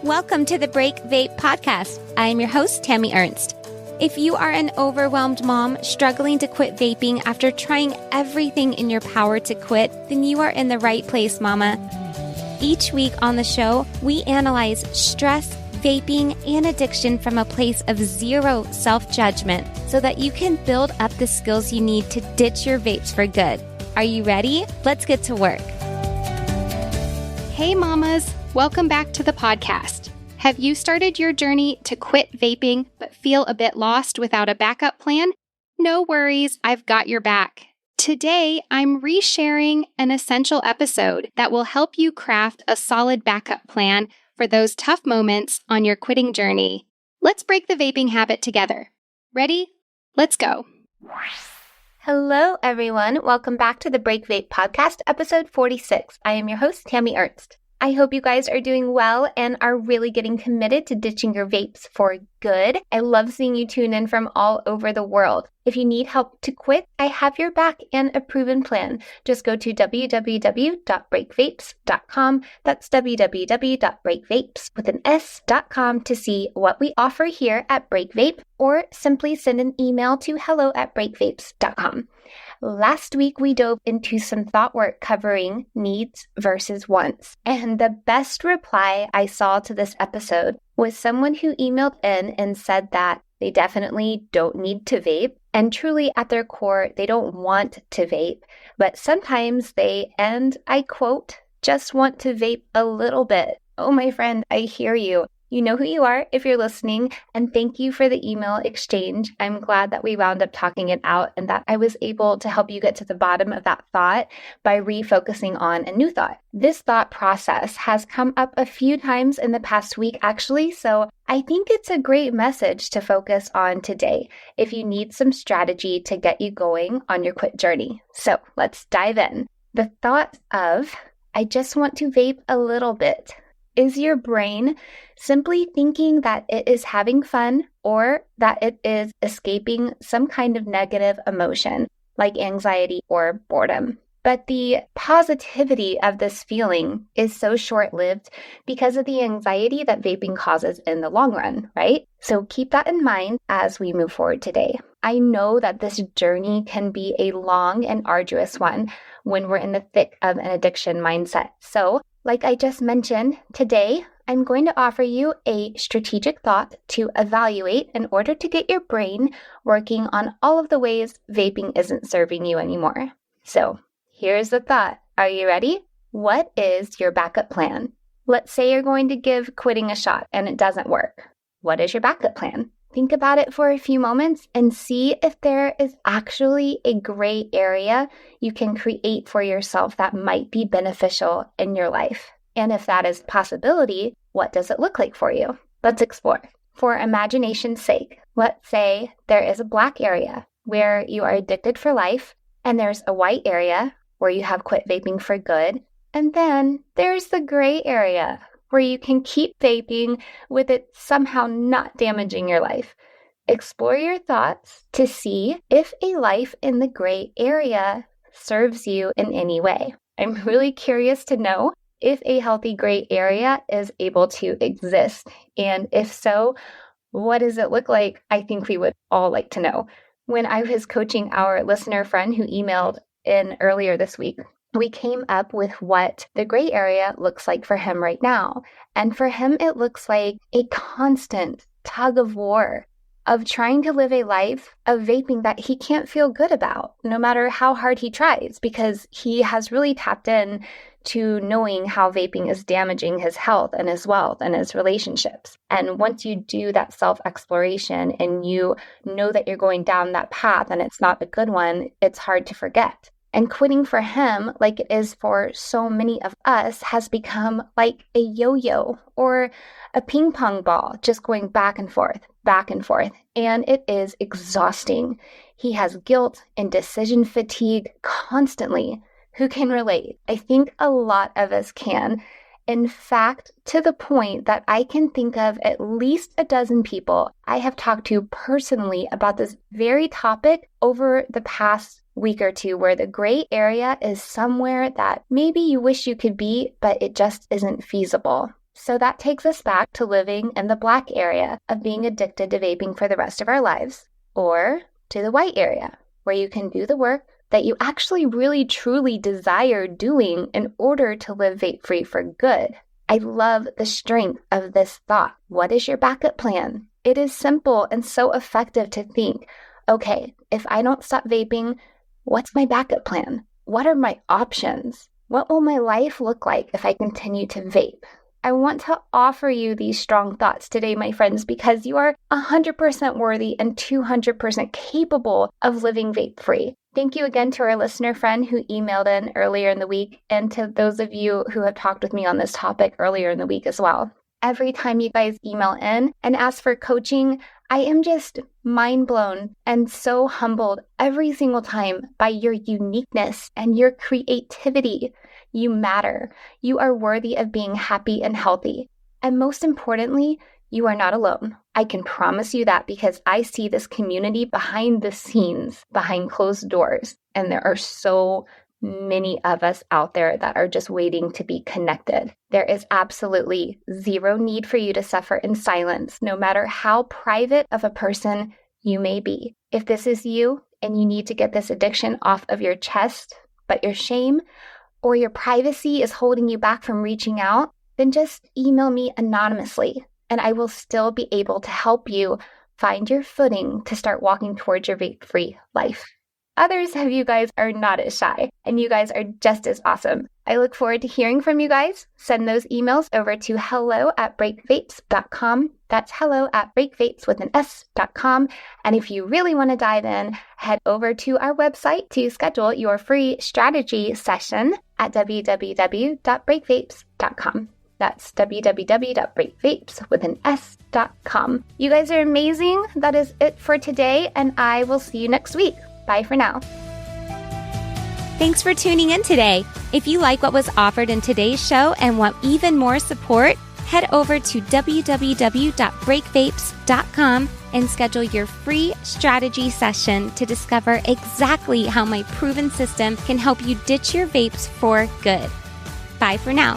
Welcome to the Break Vape podcast. I am your host, Tammy Ernst. If you are an overwhelmed mom struggling to quit vaping after trying everything in your power to quit, then you are in the right place, mama. Each week on the show, we analyze stress, vaping, and addiction from a place of zero self-judgment so that you can build up the skills you need to ditch your vapes for good. Are you ready? Let's get to work. Hey mamas, welcome back to the podcast. Have you started your journey to quit vaping but feel a bit lost without a backup plan? No worries, I've got your back. Today, I'm resharing an essential episode that will help you craft a solid backup plan for those tough moments on your quitting journey. Let's break the vaping habit together. Ready? Let's go. Hello, everyone. Welcome back to the Break Vape podcast, episode 46. I am your host, Tammy Ernst. I hope you guys are doing well and are really getting committed to ditching your vapes for good. I love seeing you tune in from all over the world. If you need help to quit, I have your back and a proven plan. Just go to www.breakvapes.com. That's www.breakvapes.com to see what we offer here at Break Vape, or simply send an email to hello@breakvapes.com. Last week, we dove into some thought work covering needs versus wants. And the best reply I saw to this episode was someone who emailed in and said that they definitely don't need to vape. And truly, at their core, they don't want to vape. But sometimes they, and I quote, just want to vape a little bit. Oh, my friend, I hear you. You know who you are if you're listening, and thank you for the email exchange. I'm glad that we wound up talking it out and that I was able to help you get to the bottom of that thought by refocusing on a new thought. This thought process has come up a few times in the past week, actually, so I think it's a great message to focus on today if you need some strategy to get you going on your quit journey. So let's dive in. The thought of, I just want to vape a little bit. Is your brain simply thinking that it is having fun or that it is escaping some kind of negative emotion like anxiety or boredom? But the positivity of this feeling is so short-lived because of the anxiety that vaping causes in the long run, right? So keep that in mind as we move forward today. I know that this journey can be a long and arduous one when we're in the thick of an addiction mindset. So, like I just mentioned, today I'm going to offer you a strategic thought to evaluate in order to get your brain working on all of the ways vaping isn't serving you anymore. So, here's the thought. Are you ready? What is your backup plan? Let's say you're going to give quitting a shot and it doesn't work. What is your backup plan? Think about it for a few moments and see if there is actually a gray area you can create for yourself that might be beneficial in your life. And if that is a possibility, what does it look like for you? Let's explore. For imagination's sake, let's say there is a black area where you are addicted for life, and there's a white area where you have quit vaping for good, and then there's the gray area where you can keep vaping with it somehow not damaging your life. Explore your thoughts to see if a life in the gray area serves you in any way. I'm really curious to know if a healthy gray area is able to exist. And if so, what does it look like? I think we would all like to know. When I was coaching our listener friend who emailed in earlier this week, we came up with what the gray area looks like for him right now. And for him, it looks like a constant tug of war of trying to live a life of vaping that he can't feel good about, no matter how hard he tries, because he has really tapped in to knowing how vaping is damaging his health and his wealth and his relationships. And once you do that self-exploration and you know that you're going down that path and it's not a good one, it's hard to forget. And quitting for him, like it is for so many of us, has become like a yo-yo or a ping pong ball, just going back and forth, back and forth. And it is exhausting. He has guilt and decision fatigue constantly. Who can relate? I think a lot of us can. In fact, to the point that I can think of at least a dozen people I have talked to personally about this very topic over the past week or two, where the gray area is somewhere that maybe you wish you could be, but it just isn't feasible. So that takes us back to living in the black area of being addicted to vaping for the rest of our lives, or to the white area, where you can do the work that you actually really truly desire doing in order to live vape-free for good. I love the strength of this thought. What is your backup plan? It is simple and so effective to think, okay, if I don't stop vaping, what's my backup plan? What are my options? What will my life look like if I continue to vape? I want to offer you these strong thoughts today, my friends, because you are 100% worthy and 200% capable of living vape-free. Thank you again to our listener friend who emailed in earlier in the week, and to those of you who have talked with me on this topic earlier in the week as well. Every time you guys email in and ask for coaching, I am just mind blown and so humbled every single time by your uniqueness and your creativity. You matter. You are worthy of being happy and healthy. And most importantly, you are not alone. I can promise you that because I see this community behind the scenes, behind closed doors. And there are so many of us out there that are just waiting to be connected. There is absolutely zero need for you to suffer in silence, no matter how private of a person you may be. If this is you and you need to get this addiction off of your chest, but your shame or your privacy is holding you back from reaching out, then just email me anonymously, and I will still be able to help you find your footing to start walking towards your vape-free life. Others of you guys are not as shy, and you guys are just as awesome. I look forward to hearing from you guys. Send those emails over to hello@breakvapes.com. That's hello@breakvapes.com. And if you really want to dive in, head over to our website to schedule your free strategy session at www.breakvapes.com. That's www.breakvapes.com. You guys are amazing. That is it for today, and I will see you next week. Bye for now. Thanks for tuning in today. If you like what was offered in today's show and want even more support, head over to www.breakvapes.com and schedule your free strategy session to discover exactly how my proven system can help you ditch your vapes for good. Bye for now.